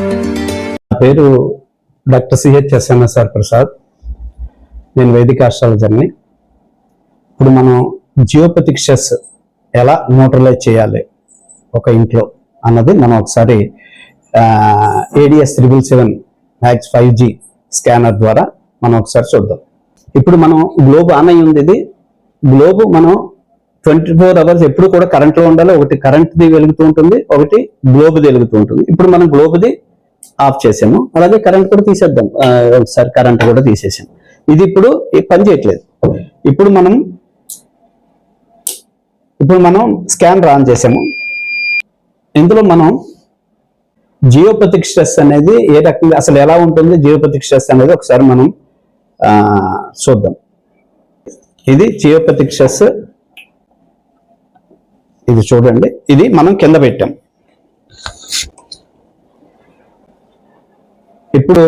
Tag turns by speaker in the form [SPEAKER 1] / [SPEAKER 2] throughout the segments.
[SPEAKER 1] నా పేరు డాక్టర్ సిహెచ్ఎస్ఎంఎస్ఆర్ ప్రసాద్. నేను వైదిక ఆస్ట్రాలజర్ని. ఇప్పుడు మనం జియోపతిక్ స్ట్రెస్ ఎలా న్యూట్రలైజ్ చేయాలి ఒక ఇంట్లో అన్నది మనం ఒకసారి ADS 777 మ్యాక్స్ 5G స్కానర్ ద్వారా మనం ఒకసారి చూద్దాం. ఇప్పుడు మనం గ్లోబ్ ఆన్ అయ్యి ఉంది. ఇది గ్లోబ్ మనం 24 అవర్స్ ఎప్పుడు కూడా కరెంట్లో ఉండాలి. ఒకటి కరెంట్ది వెలుగుతూ ఉంటుంది, ఒకటి గ్లోబ్ది వెలుగుతూ ఉంటుంది. ఇప్పుడు మనం గ్లోబ్ది ఆఫ్ చేసాము, అలాగే కరెంట్ కూడా తీసేద్దాం. ఒకసారి కరెంట్ కూడా తీసేసాము. ఇది ఇప్పుడు పని చేయట్లేదు. ఇప్పుడు మనం స్కానర్ ఆన్ చేసాము. ఇందులో మనం జియోపతిక్ స్ట్రెస్ అనేది ఏ రకంగా అసలు ఎలా ఉంటుంది, జియోపతిక్ స్ట్రెస్ అనేది ఒకసారి మనం చూద్దాం. ఇది జియోపతిక్ స్ట్రెస్. ఇది చూడండి, ఇది మనం కింద పెట్టాం. ఇప్పుడు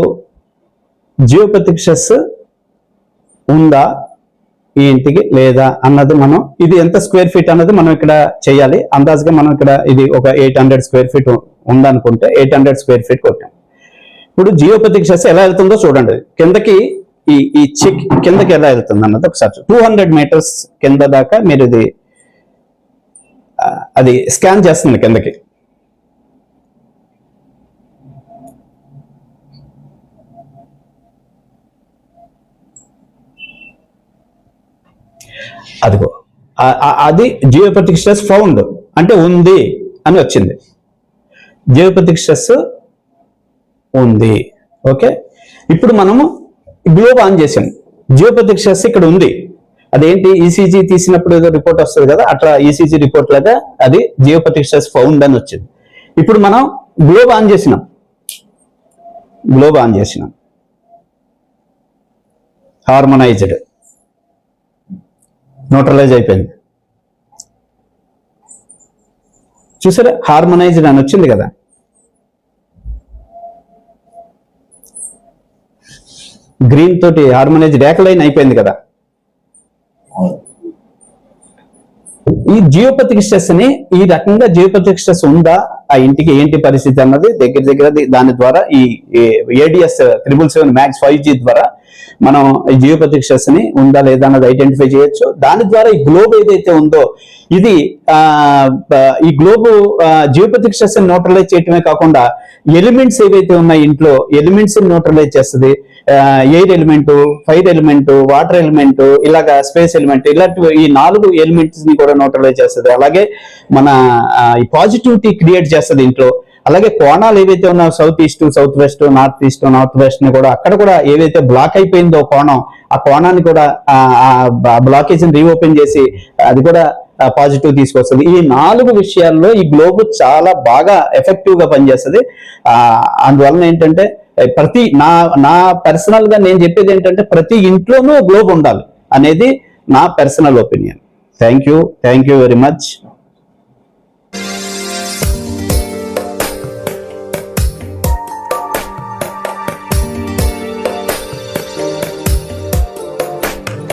[SPEAKER 1] జియోపతిక్ స్ట్రెస్ ఉందా ఈ ఇంటికి లేదా అన్నది మనం, ఇది ఎంత స్క్వేర్ ఫీట్ అన్నది మనం ఇక్కడ చేయాలి. అందాజుగా మనం ఇక్కడ ఇది ఒక 800 స్క్వేర్ ఫీట్ ఉందనుకుంటే 800 స్క్వేర్ ఫీట్ కొట్టాం. ఇప్పుడు జియోపతిక్ స్ట్రెస్ ఎలా వెళ్తుందో చూడండి. కిందకి ఈ చెక్ కిందకి ఎలా వెళ్తుంది అన్నది ఒకసారి 200 మీటర్స్ కింద దాకా మీరు ఇది అది స్కాన్ చేస్తుంది కిందకి. అదిగో అది జియోపతిక్ స్ట్రెస్ ఫౌండ్ అంటే ఉంది అని వచ్చింది. జియోపతిక్ స్ట్రెస్ ఉంది. ఓకే, ఇప్పుడు మనము గ్లోబ్ ఆన్ చేసాం. జియోపతిక్ స్ట్రెస్ ఇక్కడ ఉంది. అదేంటి, ఈసీజీ తీసినప్పుడు ఏదో రిపోర్ట్ వస్తుంది కదా, అట్లా ఈసీజీ రిపోర్ట్ లాగా అది జియోపతిక్ స్ట్రెస్ ఫౌండ్ అని వచ్చింది. ఇప్పుడు మనం గ్లోబ్ ఆన్ చేసినాం. హార్మోనైజ్డ్, న్యూట్రలైజ్ అయిపోయింది. చూసారా, హార్మోనైజ్డ్ అని వచ్చింది కదా. గ్రీన్ తోటి హార్మోనైజ్డ్ రేఖలైన్ అయిపోయింది కదా. ఈ జియోపతిక్ స్ట్రెస్ ని ఈ రకంగా జియోపతిక్ స్ట్రెస్ ఉందా ఆ ఇంటికి, ఏంటి పరిస్థితి అన్నది దగ్గర దాని ద్వారా ఈ ADS 777 మ్యాక్స్ 5G ద్వారా మనం ఈ జియోపతిక్ స్ట్రెస్ ని ఉందా లేదా అన్నది ఐడెంటిఫై చేయొచ్చు. దాని ద్వారా ఈ గ్లోబ్ ఏదైతే ఉందో ఇది ఈ గ్లోబ్ జియోపతిక్ స్ట్రెస్ ని న్యూట్రలైజ్ చేయటమే కాకుండా ఎలిమెంట్స్ ఏవైతే ఉన్నాయి ఇంట్లో ఎలిమెంట్స్ ని న్యూట్రలైజ్ చేస్తుంది. Air element, fire element, water element, ఇలాగా స్పేస్ ఎలిమెంట్, ఇలాంటి ఈ 4 ఎలిమెంట్స్ ని కూడా న్యూట్రలైజ్ చేస్తుంది. అలాగే మన ఈ పాజిటివిటీ క్రియేట్ చేస్తుంది ఇంట్లో. అలాగే కోణాలు ఏవైతే ఉన్నాయో south east, south west, north east, north west ని కూడా అక్కడ కూడా ఏవైతే బ్లాక్ అయిపోయిందో కోణం, ఆ కోణాన్ని కూడా బ్లాకేజ్ ని రీఓపెన్ చేసి అది కూడా పాజిటివ్ తీసుకొస్తుంది. ఈ 4 విషయాల్లో ఈ గ్లోబ్ చాలా బాగా ఎఫెక్టివ్ గా పనిచేస్తుంది. అందువలన ఏంటంటే ప్రతి నా పర్సనల్ గా నేను చెప్పేది ఏంటంటే ప్రతి ఇంట్లోనూ గ్లోబ్ ఉండాలి అనేది నా personal opinion. Thank you very much.